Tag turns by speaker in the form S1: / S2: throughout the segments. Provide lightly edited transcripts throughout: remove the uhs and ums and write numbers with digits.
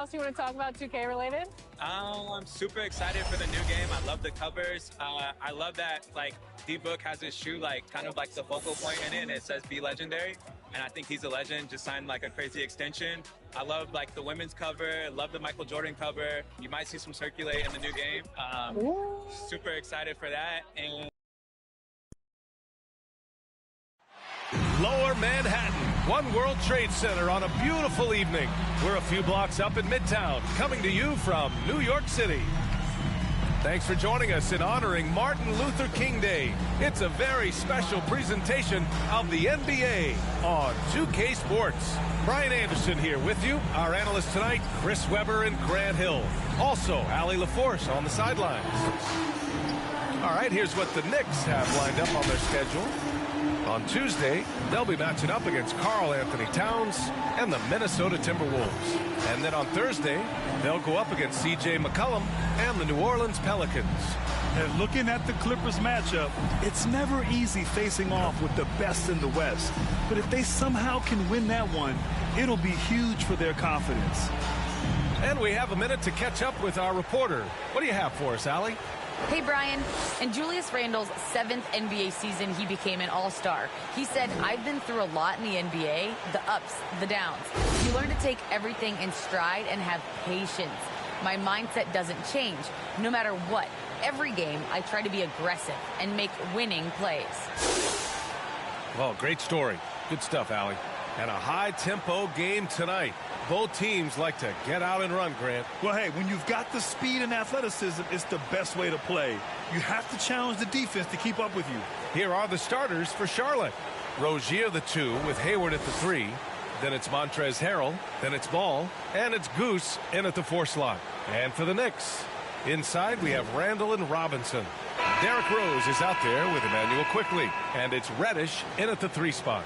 S1: else you want to talk about 2K related?
S2: I'm super excited for the new game. I love the covers. I love that D-Book has his shoe kind of like the focal point in it, and it says "Be Legendary." And I think he's a legend. Just signed like a crazy extension. I love the women's cover. Love the Michael Jordan cover. You might see some circulate in the new game. Super excited for that. And
S3: Lower Manhattan, One World Trade Center on a beautiful evening. We're a few blocks up in Midtown, coming to you from New York City. Thanks for joining us in honoring Martin Luther King Day. It's a very special presentation of the NBA on 2K Sports. Brian Anderson here with you. Our analysts tonight, Chris Webber and Grant Hill. Also, Allie LaForce on the sidelines. All right, here's what the Knicks have lined up on their schedule. On Tuesday, they'll be matching up against Karl Anthony Towns and the Minnesota Timberwolves. And then on Thursday, they'll go up against C.J. McCollum and the New Orleans Pelicans.
S4: And looking at the Clippers matchup, it's never easy facing off with the best in the West. But if they somehow can win that one, it'll be huge for their confidence.
S3: And we have a minute to catch up with our reporter. What do you have for us, Allie?
S5: Hey, Brian. In Julius Randle's 7th NBA season, he became an all-star. He said, "I've been through a lot in the NBA, the ups, the downs. You learn to take everything in stride and have patience. My mindset doesn't change. No matter what, every game I try to be aggressive and make winning plays."
S3: Well, great story. Good stuff, Allie. And a high-tempo game tonight. Both teams like to get out and run, Grant.
S4: Well, hey, when you've got the speed and athleticism, it's the best way to play. You have to challenge the defense to keep up with you.
S3: Here are the starters for Charlotte. Rozier the 2 with Hayward at the 3. Then it's Montrezl Harrell. Then it's Ball. And it's Goose in at the 4 slot. And for the Knicks, inside we have Randall and Robinson. Derrick Rose is out there with Emmanuel Quickley. And it's Reddish in at the 3 spot.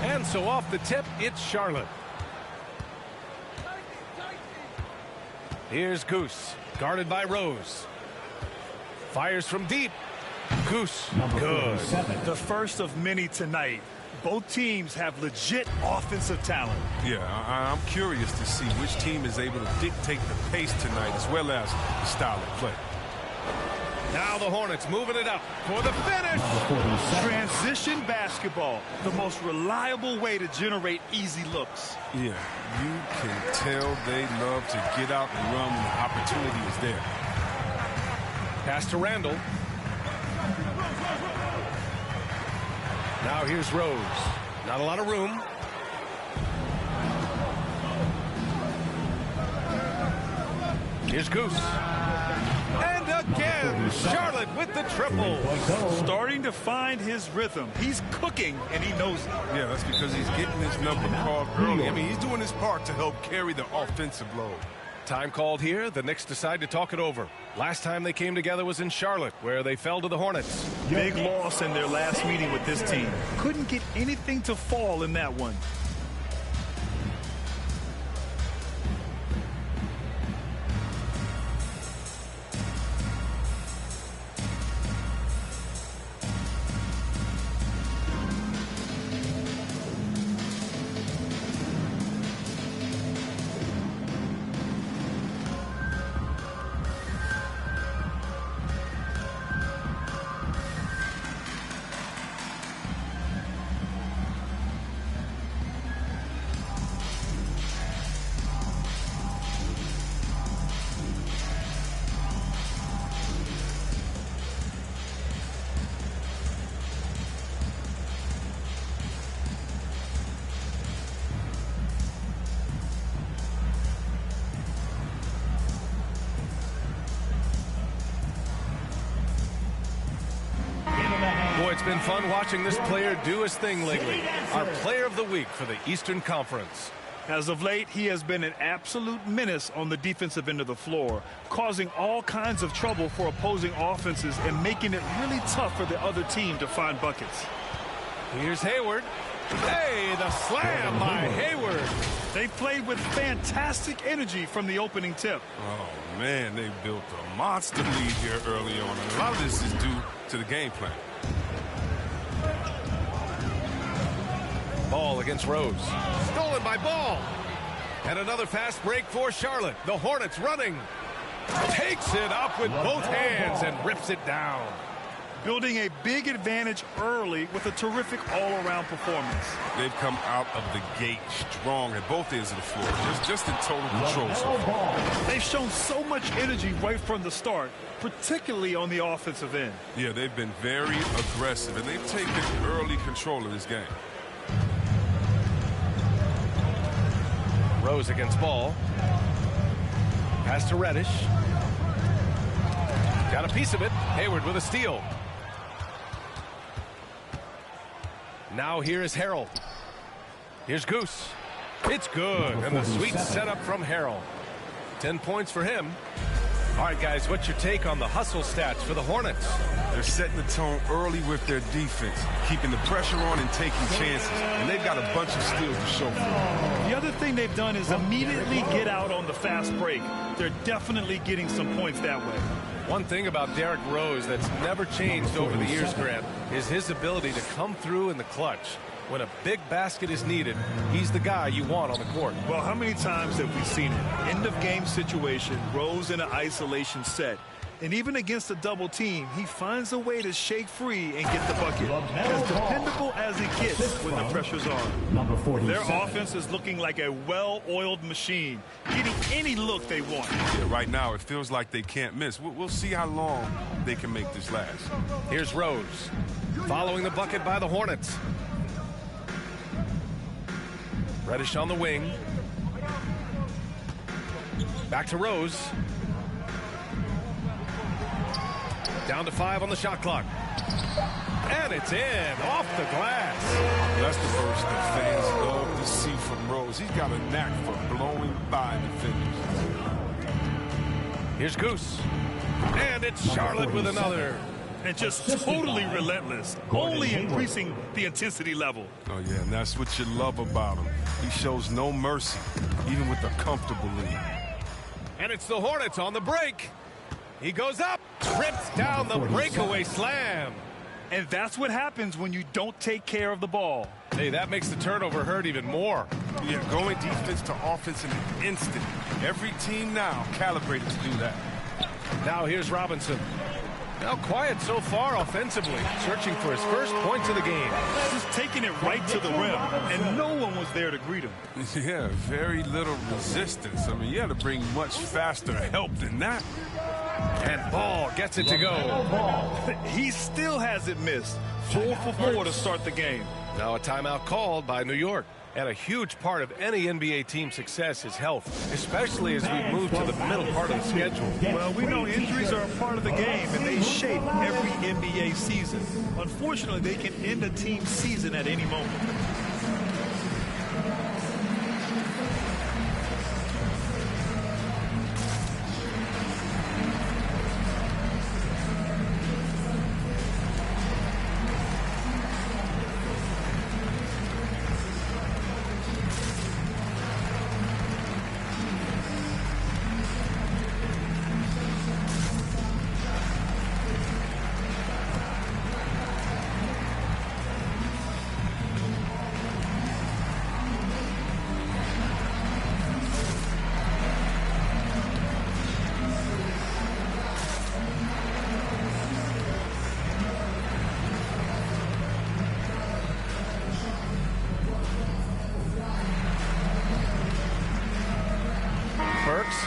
S3: And so off the tip, it's Charlotte. Here's Goose, guarded by Rose. Fires from deep. Goose, good.
S4: The first of many tonight. Both teams have legit offensive talent.
S6: Yeah, I'm curious to see which team is able to dictate the pace tonight as well as the style of play.
S3: Now the Hornets moving it up for the finish.
S4: Transition basketball, the most reliable way to generate easy looks.
S6: Yeah, you can tell they love to get out and run when the opportunity is there.
S3: Pass to Randall. Now here's Rose. Not a lot of room. Here's Goose. And again, Charlotte with the triple.
S4: Starting to find his rhythm. He's cooking, and he knows it.
S6: Yeah, that's because he's getting his number called early. I mean, he's doing his part to help carry the offensive load.
S3: Time called here. The Knicks decide to talk it over. Last time they came together was in Charlotte, where they fell to the Hornets.
S4: Big loss in their last meeting with this team. Couldn't get anything to fall in that one.
S3: Boy, it's been fun watching this player do his thing lately. Our player of the week for the Eastern Conference.
S4: As of late, he has been an absolute menace on the defensive end of the floor, causing all kinds of trouble for opposing offenses and making it really tough for the other team to find buckets.
S3: Here's Hayward. Hey, the slam by Hayward.
S4: They played with fantastic energy from the opening tip.
S6: Oh, man, they built a monster lead here early on. And a lot of this is due to the game plan.
S3: against Rose. Stolen by Ball. And another fast break for Charlotte. The Hornets running. Takes it up with both hands and rips it down.
S4: Building a big advantage early with a terrific all-around performance.
S6: They've come out of the gate strong at both ends of the floor. Just in total control so far.
S4: They've shown so much energy right from the start, particularly on the offensive end.
S6: Yeah, they've been very aggressive, and they've taken early control of this game.
S3: Rose against Ball. Pass to Reddish. Got a piece of it. Hayward with a steal. Now here is Harrell. Here's Goose. It's good. And the sweet setup from Harrell. 10 points for him. All right, guys, what's your take on the hustle stats for the Hornets?
S6: They're setting the tone early with their defense, keeping the pressure on and taking chances. And they've got a bunch of steals to show for it.
S4: The other thing they've done is immediately get out on the fast break. They're definitely getting some points that way.
S3: One thing about Derrick Rose that's never changed over the years, Grant, is his ability to come through in the clutch. When a big basket is needed, he's the guy you want on the court.
S4: Well, how many times have we seen it? End of game situation, Rose in an isolation set. And even against a double team, he finds a way to shake free and get the bucket. As dependable as he gets when the pressure's on. Their offense is looking like a well-oiled machine, getting any look they want.
S6: Yeah, right now it feels like they can't miss. We'll see how long they can make this last.
S3: Here's Rose, following the bucket by the Hornets. Reddish on the wing. Back to Rose. Down to 5 on the shot clock. And it's in, off the glass.
S6: That's the burst that fans love to see from Rose. He's got a knack for blowing by defenders.
S3: Here's Goose. And it's Charlotte with another.
S4: And just totally relentless, only increasing the intensity level.
S6: Oh, yeah, and that's what you love about him. He shows no mercy, even with a comfortable lead.
S3: And it's the Hornets on the break. He goes up, trips down the breakaway slam.
S4: And that's what happens when you don't take care of the ball.
S3: Hey, that makes the turnover hurt even more.
S6: Yeah, going defense to offense in an instant. Every team now calibrated to do that.
S3: Now here's Robinson. Now quiet so far offensively, searching for his first points of the game.
S4: Just taking it right to the rim, and no one was there to greet him.
S6: Yeah, very little resistance. I mean, you had to bring much faster help than that.
S3: And Ball gets it to go.
S4: He still hasn't missed. 4 for 4 to start the game.
S3: Now a timeout called by New York. And a huge part of any NBA team's success is health, especially as we move to the middle part of the schedule.
S4: Well, we know injuries are a part of the game, and they shape every NBA season. Unfortunately, they can end a team's season at any moment.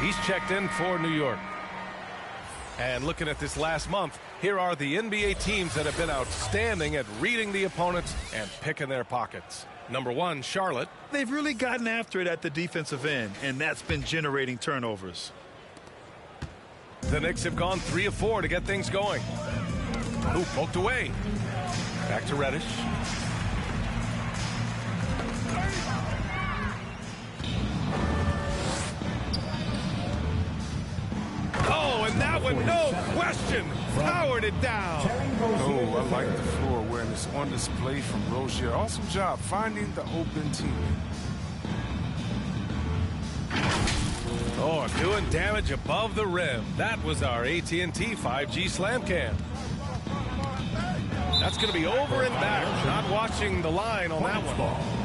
S3: He's checked in for New York. And looking at this last month, here are the NBA teams that have been outstanding at reading the opponents and picking their pockets. Number 1, Charlotte.
S4: They've really gotten after it at the defensive end, and that's been generating turnovers.
S3: The Knicks have gone 3 of 4 to get things going. Ooh, poked away. Back to Reddish. Oh, and that one, no question, powered it down.
S6: Oh, I like the floor awareness on display from Rozier. Awesome job finding the open team.
S3: Oh, doing damage above the rim. That was our AT&T 5G Slam Cam. That's going to be over and back. Not watching the line on that one.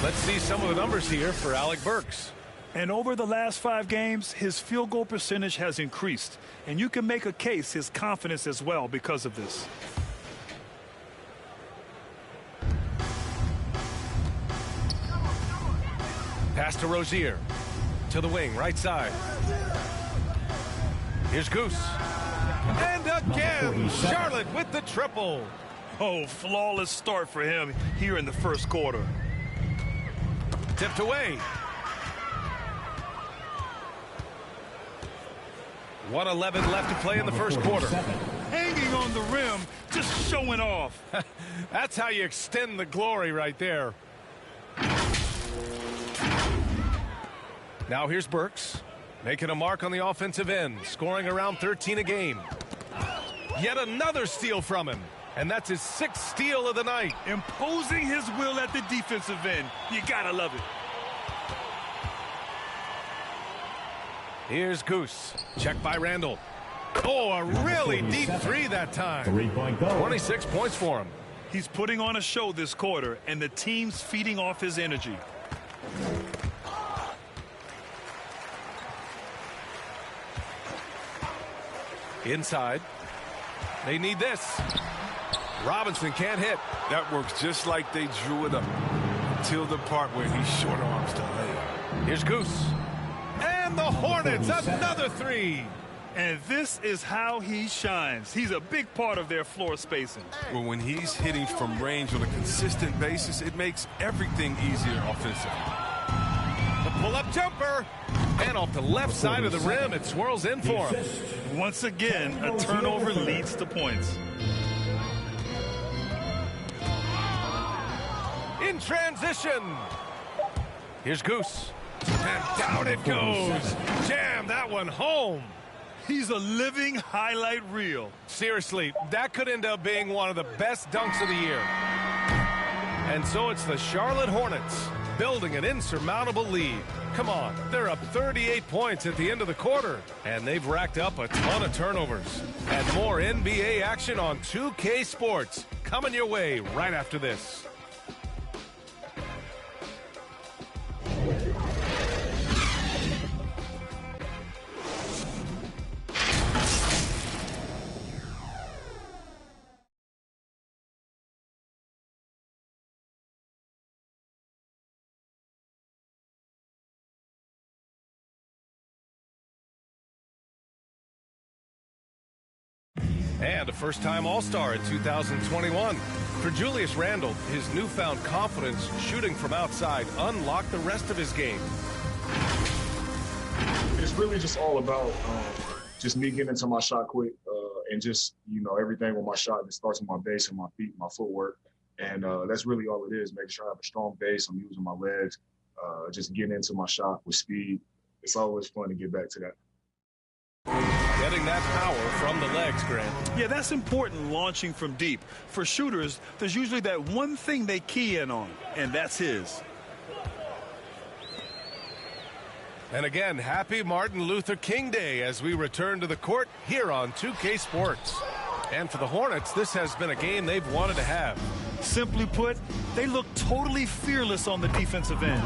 S3: Let's see some of the numbers here for Alec Burks.
S4: And over the last 5 games, his field goal percentage has increased. And you can make a case his confidence as well because of this.
S3: Pass to Rozier. To the wing, right side. Here's Goose. And again, Charlotte with the triple.
S4: Oh, flawless start for him here in the first quarter.
S3: Tipped away. 1:11 left to play in the first quarter.
S4: Hanging on the rim, just showing off.
S3: That's how you extend the glory right there. Now here's Burks, making a mark on the offensive end, scoring around 13 a game. Yet another steal from him, and that's his 6th steal of the night.
S4: Imposing his will at the defensive end. You gotta love it.
S3: Here's Goose. Checked by Randall. Oh, a really deep 3 that time. 26 points for him.
S4: He's putting on a show this quarter, and the team's feeding off his energy.
S3: Inside. They need this. Robinson can't hit.
S6: That works just like they drew it up until the part where he short arms the layup.
S3: Here's Goose. And the Hornets, another 3.
S4: And this is how he shines. He's a big part of their floor spacing.
S6: Well, when he's hitting from range on a consistent basis, it makes everything easier offensively.
S3: The pull-up jumper. And off the left side of the rim, it swirls in for him.
S4: Once again, a turnover leads to points.
S3: In transition. Here's Goose. And down it goes. Jam that one home.
S4: He's a living highlight reel.
S3: Seriously, that could end up being one of the best dunks of the year. And so it's the Charlotte Hornets building an insurmountable lead. Come on, they're up 38 points at the end of the quarter, and they've racked up a ton of turnovers. And more NBA action on 2K Sports coming your way right after this. And a first-time All-Star in 2021. For Julius Randle, his newfound confidence shooting from outside unlocked the rest of his game.
S7: It's really just all about just me getting into my shot quick and just, everything with my shot. It starts with my base and my feet, my footwork. And that's really all it is, making sure I have a strong base. I'm using my legs, just getting into my shot with speed. It's always fun to get back to that.
S3: Getting that power from the legs, Grant.
S4: Yeah, that's important launching from deep. For shooters, there's usually that one thing they key in on, and that's his.
S3: And again, happy Martin Luther King Day as we return to the court here on 2K Sports. And for the Hornets, this has been a game they've wanted to have.
S4: Simply put, they look totally fearless on the defensive end.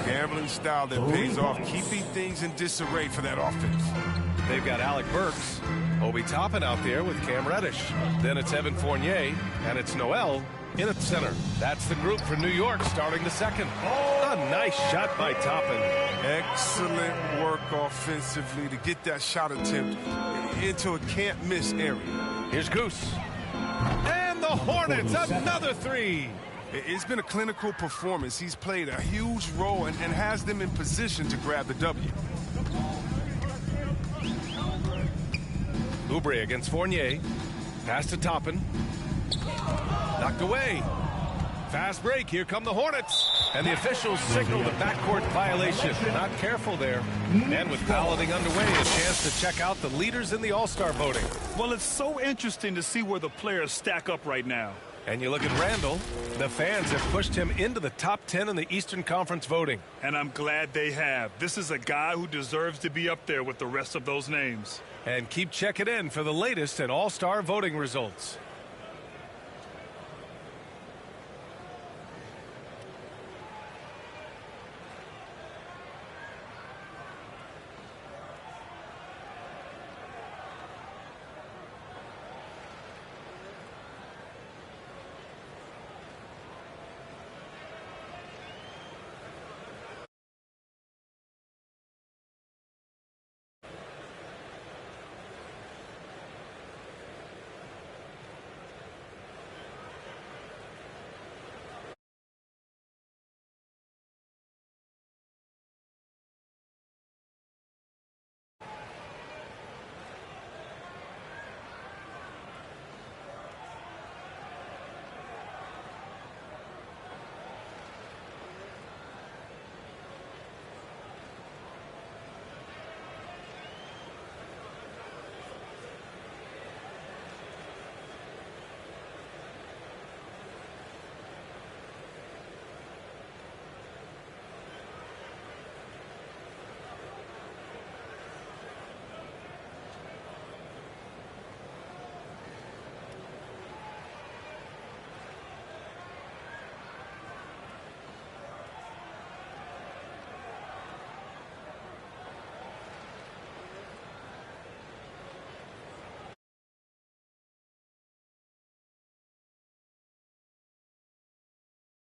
S6: Gambling style that pays off, keeping things in disarray for that offense.
S3: They've got Alec Burks, Obi Toppin out there with Cam Reddish. Then it's Evan Fournier, and it's Noel in at center. That's the group for New York starting the second. A nice shot by Toppin.
S6: Excellent work offensively to get that shot attempt into a can't-miss area.
S3: Here's Goose. And the Hornets, another 3.
S6: It's been a clinical performance. He's played a huge role and has them in position to grab the W.
S3: Oubre against Fournier. Pass to Toppin. Knocked away. Fast break. Here come the Hornets. And the officials signal the backcourt violation. Not careful there. And with balloting underway, a chance to check out the leaders in the All-Star voting.
S4: Well, it's so interesting to see where the players stack up right now.
S3: And you look at Randall. The fans have pushed him into the top 10 in the Eastern Conference voting.
S4: And I'm glad they have. This is a guy who deserves to be up there with the rest of those names.
S3: And keep checking in for the latest in All-Star voting results.